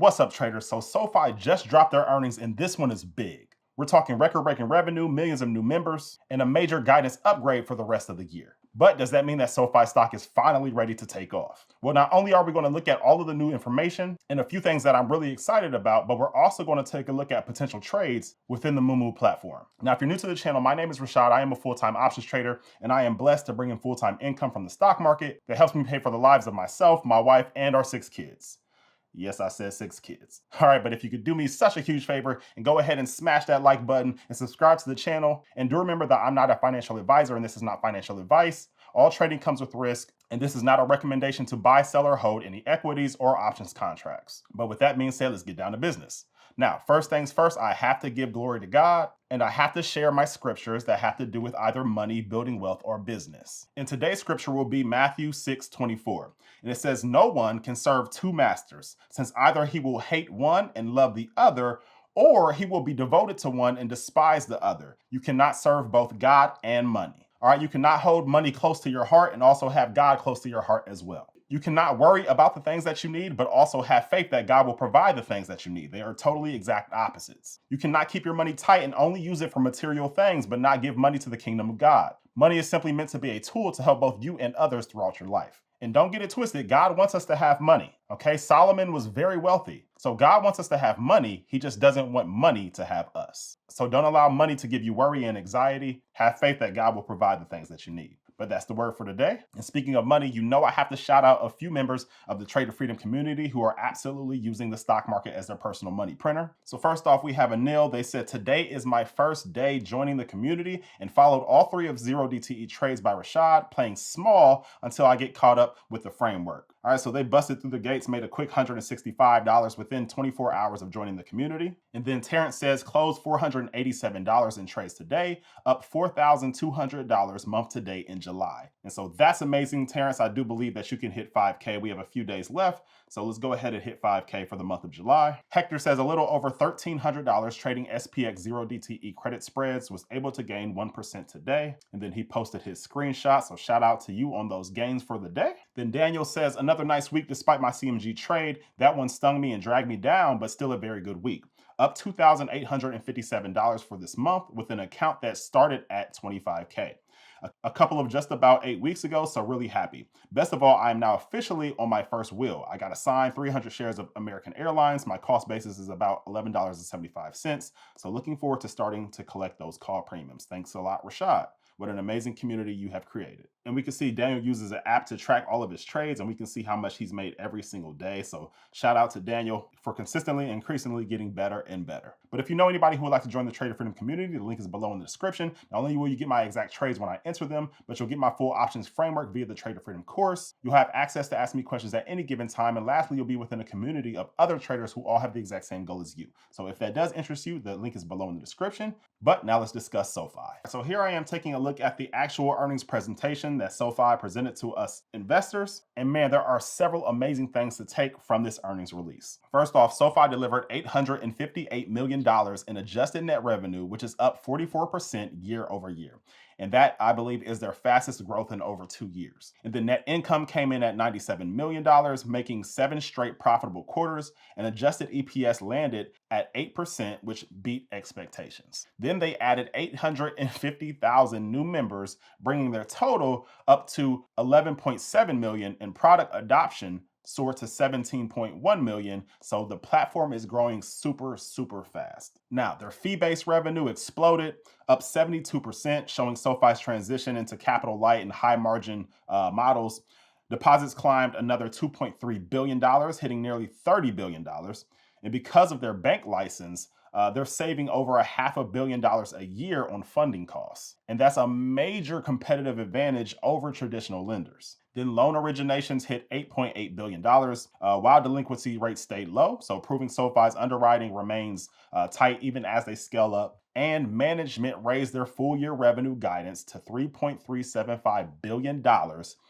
What's up, traders? So SoFi just dropped their earnings, and this one is big. We're talking record-breaking revenue, millions of new members, and a major guidance upgrade for the rest of the year. But does that mean that SoFi stock is finally ready to take off? Well, not only are we going to look at all of the new information and a few things that I'm really excited about, but we're also going to take a look at potential trades within the Moomoo platform. Now, if you're new to the channel, my name is Rashad. I am a full-time options trader, and I am blessed to bring in full-time income from the stock market that helps me pay for the lives of myself, my wife, and our 6 kids. Yes, I said 6 kids. All right, but if you could do me such a huge favor and go ahead and smash that like button and subscribe to the channel. And do remember that I'm not a financial advisor and this is not financial advice. All trading comes with risk, and this is not a recommendation to buy, sell, or hold any equities or options contracts. But with that being said, let's get down to business. Now, first things first, I have to give glory to God, and I have to share my scriptures that have to do with either money, building wealth, or business. And today's scripture will be Matthew 6:24. And it says, "No one can serve 2 masters, since either he will hate one and love the other, or he will be devoted to one and despise the other. You cannot serve both God and money." All right, you cannot hold money close to your heart and also have God close to your heart as well. You cannot worry about the things that you need, but also have faith that God will provide the things that you need. They are totally exact opposites. You cannot keep your money tight and only use it for material things, but not give money to the kingdom of God. Money is simply meant to be a tool to help both you and others throughout your life. And don't get it twisted, God wants us to have money, okay? Solomon was very wealthy. So God wants us to have money, he just doesn't want money to have us. So don't allow money to give you worry and anxiety. Have faith that God will provide the things that you need. But that's the word for today. And speaking of money, you know I have to shout out a few members of the Trader Freedom community who are absolutely using the stock market as their personal money printer. So first off, we have Anil. They said, "Today is my first day joining the community and followed all 3 of 0DTE trades by Rashad, playing small until I get caught up with the framework." All right, so they busted through the gates, made a quick $165 within 24 hours of joining the community. And then Terrence says, "Closed $487 in trades today, up $4,200 month to date in July." And so that's amazing, Terrence. I do believe that you can hit 5K. We have a few days left, so let's go ahead and hit 5K for the month of July. Hector says a little over $1,300 trading SPX 0DTE credit spreads, was able to gain 1% today. And then he posted his screenshot, so shout out to you on those gains for the day. Then Daniel says, "Another nice week despite my CMG trade. That one stung me and dragged me down, but still a very good week. Up $2,857 for this month with an account that started at 25K. A couple of just about 8 weeks ago, so really happy. Best of all, I am now officially on my first wheel. I got assigned 300 shares of American Airlines. My cost basis is about $11.75. So looking forward to starting to collect those call premiums. Thanks a lot, Rashad. What an amazing community you have created." And we can see Daniel uses an app to track all of his trades, and we can see how much he's made every single day. So shout out to Daniel for consistently and increasingly getting better and better. But if you know anybody who would like to join the Trader Freedom community, the link is below in the description. Not only will you get my exact trades when I enter them, but you'll get my full options framework via the Trader Freedom course. You'll have access to ask me questions at any given time. And lastly, you'll be within a community of other traders who all have the exact same goal as you. So if that does interest you, the link is below in the description. But now let's discuss SoFi. So here I am taking a look at the actual earnings presentation that SoFi presented to us investors. And man, there are several amazing things to take from this earnings release. First off, SoFi delivered $858 million in adjusted net revenue, which is up 44% year over year. And that, I believe, is their fastest growth in over 2 years. And the net income came in at $97 million, making 7 straight profitable quarters, and adjusted EPS landed at 8%, which beat expectations. Then they added 850,000 new members, bringing their total up to 11.7 million, and product adoption soared to 17.1 million. So the platform is growing super fast. Now, their fee-based revenue exploded, up 72%, showing SoFi's transition into capital light and high margin models. Deposits climbed another $2.3 billion, hitting nearly $30 billion. And because of their bank license, they're saving over $500 million a year on funding costs. And that's a major competitive advantage over traditional lenders. Then loan originations hit $8.8 billion, while delinquency rates stayed low. So proving SoFi's underwriting remains tight even as they scale up. And management raised their full year revenue guidance to $3.375 billion,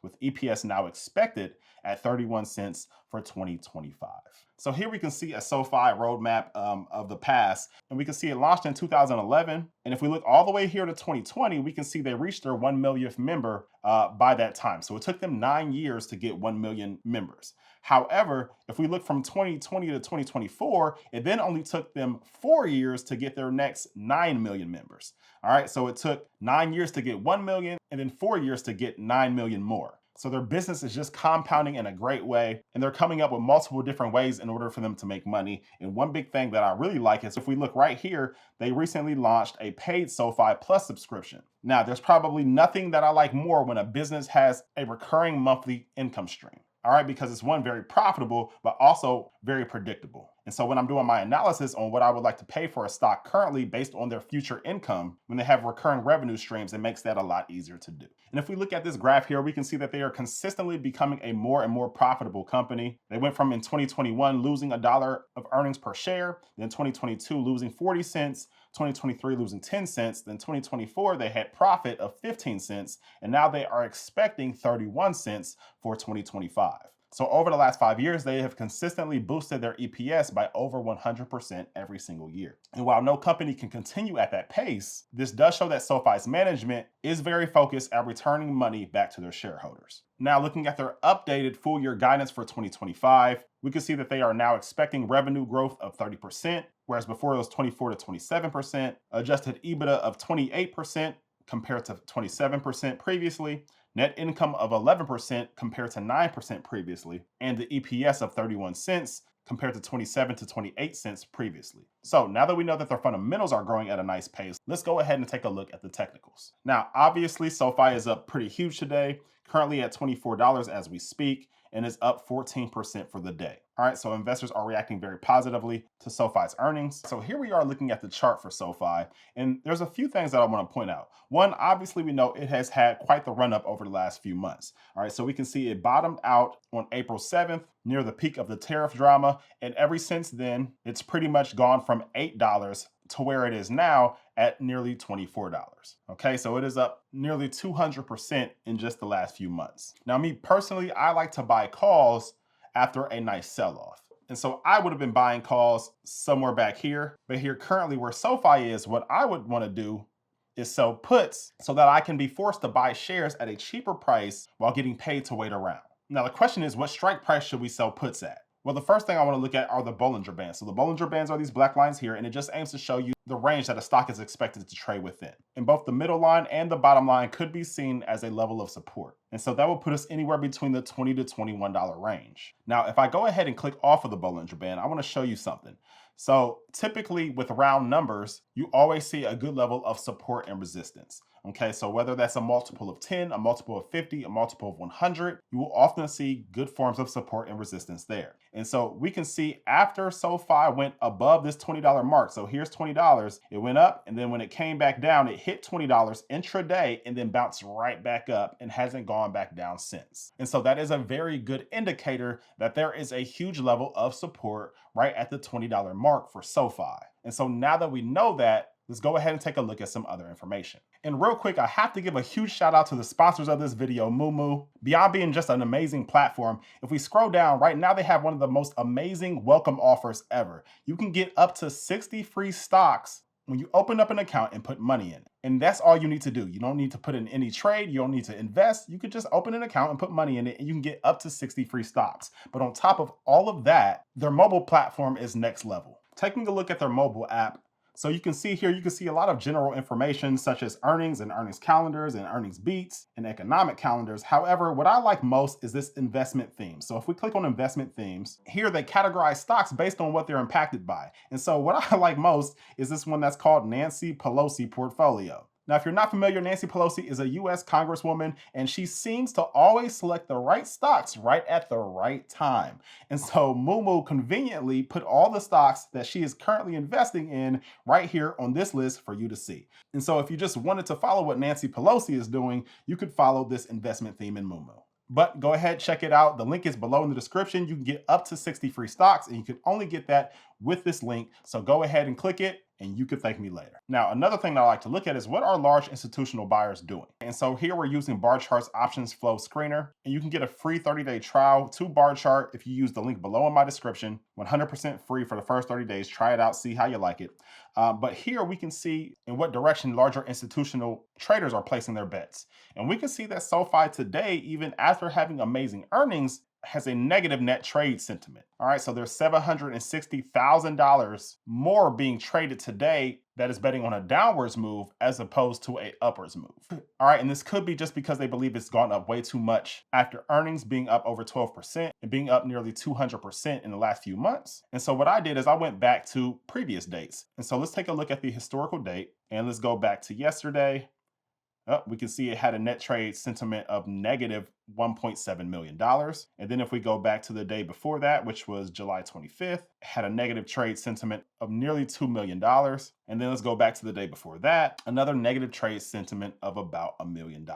with EPS now expected at 31 cents for 2025. So here we can see a SoFi roadmap of the past, and we can see it launched in 2011. And if we look all the way here to 2020, we can see they reached their 1 millionth member by that time. So it took them 9 years to get 1 million members. However, if we look from 2020 to 2024, it then only took them 4 years to get their next 9 million members. All right, so it took 9 years to get 1 million and then 4 years to get 9 million more. So their business is just compounding in a great way, and they're coming up with multiple different ways in order for them to make money. And one big thing that I really like is if we look right here, they recently launched a paid SoFi Plus subscription. Now, there's probably nothing that I like more when a business has a recurring monthly income stream. All right, because it's one, very profitable, but also very predictable. And so when I'm doing my analysis on what I would like to pay for a stock currently based on their future income, when they have recurring revenue streams, it makes that a lot easier to do. And if we look at this graph here, we can see that they are consistently becoming a more and more profitable company. They went from in 2021 losing $1 of earnings per share, then 2022 losing 40 cents, 2023 losing 10 cents, then 2024 they had profit of 15 cents, and now they are expecting 31 cents for 2025. So over the last 5 years, they have consistently boosted their EPS by over 100% every single year. And while no company can continue at that pace, this does show that SoFi's management is very focused at returning money back to their shareholders. Now, looking at their updated full year guidance for 2025, we can see that they are now expecting revenue growth of 30%, whereas before it was 24 to 27%, adjusted EBITDA of 28% compared to 27% previously, net income of 11% compared to 9% previously, and the EPS of 31 cents compared to 27 to 28 cents previously. So now that we know that their fundamentals are growing at a nice pace, let's go ahead and take a look at the technicals. Now, obviously, SoFi is up pretty huge today, currently at $24 as we speak, and is up 14% for the day. All right, so investors are reacting very positively to SoFi's earnings. So here we are looking at the chart for SoFi, and there's a few things that I want to point out. One, obviously we know it has had quite the run up over the last few months. All right, so we can see it bottomed out on April 7th near the peak of the tariff drama, and ever since then, it's pretty much gone from $8 to where it is now at nearly $24. Okay, so it is up nearly 200% in just the last few months. Now, me personally, I like to buy calls after a nice sell-off. And so I would have been buying calls somewhere back here, but here currently where SoFi is, what I would want to do is sell puts so that I can be forced to buy shares at a cheaper price while getting paid to wait around. Now, the question is, what strike price should we sell puts at? Well, the first thing I want to look at are the Bollinger Bands. So the Bollinger Bands are these black lines here, and it just aims to show you the range that a stock is expected to trade within. And both the middle line and the bottom line could be seen as a level of support. And so that will put us anywhere between the $20 to $21 range. Now, if I go ahead and click off of the Bollinger Band, I want to show you something. So typically with round numbers, you always see a good level of support and resistance. Okay, so whether that's a multiple of 10, a multiple of 50, a multiple of 100, you will often see good forms of support and resistance there. And so we can see after SoFi went above this $20 mark, so here's $20, it went up, and then when it came back down, it hit $20 intraday and then bounced right back up and hasn't gone back down since. And so that is a very good indicator that there is a huge level of support right at the $20 mark for SoFi. And so now that we know that, let's go ahead and take a look at some other information. And real quick, I have to give a huge shout out to the sponsors of this video, Moomoo. Beyond being just an amazing platform, if we scroll down, right now they have one of the most amazing welcome offers ever. You can get up to 60 free stocks when you open up an account and put money in it. And that's all you need to do. You don't need to put in any trade. You don't need to invest. You could just open an account and put money in it, and you can get up to 60 free stocks. But on top of all of that, their mobile platform is next level. Taking a look at their mobile app, so you can see here, you can see a lot of general information such as earnings and earnings calendars and earnings beats and economic calendars. However, what I like most is this investment theme. So if we click on investment themes, here they categorize stocks based on what they're impacted by. And so what I like most is this one that's called Nancy Pelosi Portfolio. Now, if you're not familiar, Nancy Pelosi is a US Congresswoman, and she seems to always select the right stocks right at the right time. And so Mumu conveniently put all the stocks that she is currently investing in right here on this list for you to see. And so if you just wanted to follow what Nancy Pelosi is doing, you could follow this investment theme in Mumu. But go ahead, check it out. The link is below in the description. You can get up to 60 free stocks, and you can only get that with this link. So go ahead and click it and you can thank me later. Now, another thing that I like to look at is what are large institutional buyers doing? And so here we're using Bar Chart's Options Flow Screener, and you can get a free 30-day trial to Bar Chart if you use the link below in my description. 100% free for the first 30 days. Try it out, see how you like it. But here we can see in what direction larger institutional traders are placing their bets. And we can see that SoFi today, even after having amazing earnings, has a negative net trade sentiment. All right, so there's $760,000 more being traded today that is betting on a downwards move as opposed to a upwards move. All right, and this could be just because they believe it's gone up way too much after earnings being up over 12% and being up nearly 200% in the last few months. And so what I did is I went back to previous dates. And so let's take a look at the historical date, and let's go back to yesterday. Oh, we can see it had a net trade sentiment of negative $1.7 million. And then if we go back to the day before that, which was July 25th, had a negative trade sentiment of nearly $2 million. And then let's go back to the day before that, another negative trade sentiment of about $1 million.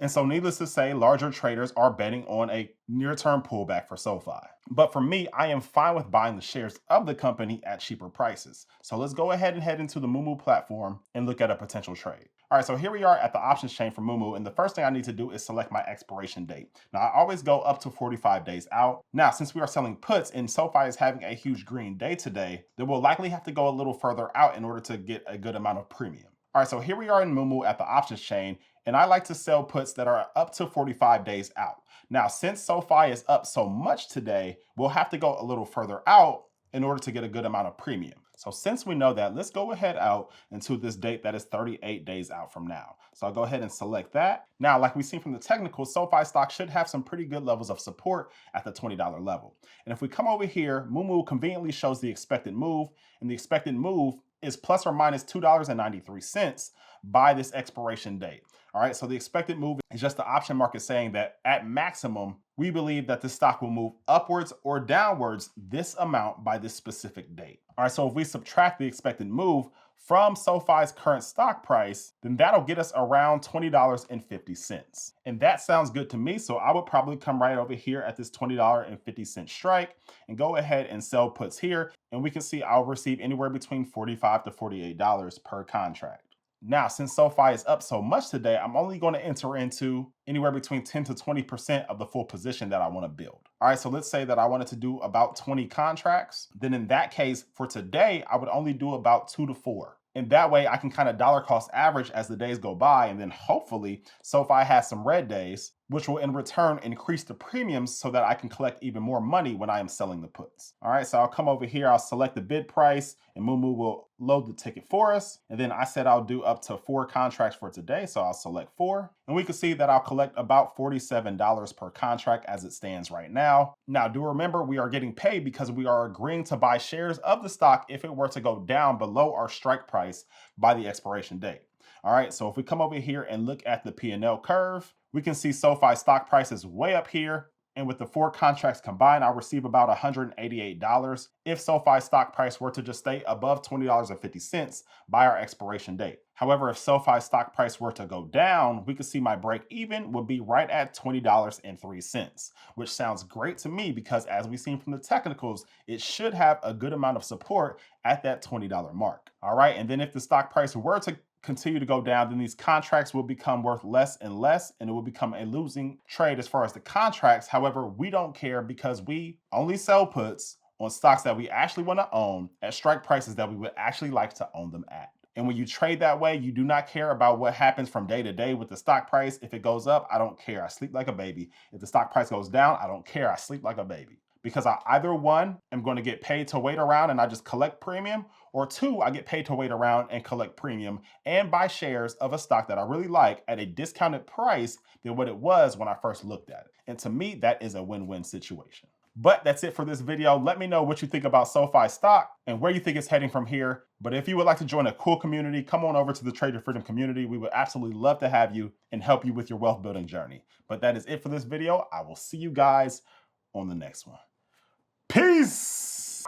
And so needless to say, larger traders are betting on a near-term pullback for SoFi. But for me, I am fine with buying the shares of the company at cheaper prices. So let's go ahead and head into the Moomoo platform and look at a potential trade. All right, so here we are at the options chain for Moomoo, and the first thing I need to do is select my expiration date. Now, I always go up to 45 days out. Now, since we are selling puts and SoFi is having a huge green day today, then we'll likely have to go a little further out in order to get a good amount of premium. All right, so here we are in Moomoo at the options chain, and I like to sell puts that are up to 45 days out. Now, since SoFi is up so much today, we'll have to go a little further out in order to get a good amount of premium. So since we know that, let's go ahead out into this date that is 38 days out from now. So I'll go ahead and select that. Now, like we've seen from the technicals, SoFi stock should have some pretty good levels of support at the $20 level. And if we come over here, Mumu conveniently shows the expected move, and the expected move is plus or minus $2.93 by this expiration date. All right, so the expected move is just the option market saying that at maximum, we believe that the stock will move upwards or downwards this amount by this specific date. All right, so if we subtract the expected move from SoFi's current stock price, then that'll get us around $20.50. And that sounds good to me, so I would probably come right over here at this $20.50 strike and go ahead and sell puts here. And we can see I'll receive anywhere between $45 to $48 per contract. Now, since SoFi is up so much today, I'm only going to enter into anywhere between 10 to 20% of the full position that I want to build. All right, so let's say that I wanted to do about 20 contracts. Then in that case, for today, I would only do about 2 to 4. And that way I can kind of dollar cost average as the days go by. And then hopefully SoFi has some red days, which will in return increase the premiums so that I can collect even more money when I am selling the puts. All right, so I'll come over here, I'll select the bid price, and Mumu will load the ticket for us. And then I said I'll do up to 4 contracts for today, so I'll select 4. And we can see that I'll collect about $47 per contract as it stands right now. Now, do remember we are getting paid because we are agreeing to buy shares of the stock if it were to go down below our strike price by the expiration date. All right, so if we come over here and look at the P&L curve, we can see SoFi stock price is way up here. And with the 4 contracts combined, I'll receive about $188 if SoFi stock price were to just stay above $20.50 by our expiration date. However, if SoFi stock price were to go down, we could see my break even would be right at $20.03, which sounds great to me because as we've seen from the technicals, it should have a good amount of support at that $20 mark. All right, and then if the stock price were to continue to go down, then these contracts will become worth less and less, and it will become a losing trade as far as the contracts. However, we don't care because we only sell puts on stocks that we actually want to own at strike prices that we would actually like to own them at. And when you trade that way, you do not care about what happens from day to day with the stock price. If it goes up, I don't care. I sleep like a baby. If the stock price goes down, I don't care. I sleep like a baby. Because I either one, am going to get paid to wait around and I just collect premium, or 2, I get paid to wait around and collect premium and buy shares of a stock that I really like at a discounted price than what it was when I first looked at it. And to me, that is a win-win situation. But that's it for this video. Let me know what you think about SoFi stock and where you think it's heading from here. But if you would like to join a cool community, come on over to the Trader Freedom community. We would absolutely love to have you and help you with your wealth building journey. But that is it for this video. I will see you guys on the next one. Peace!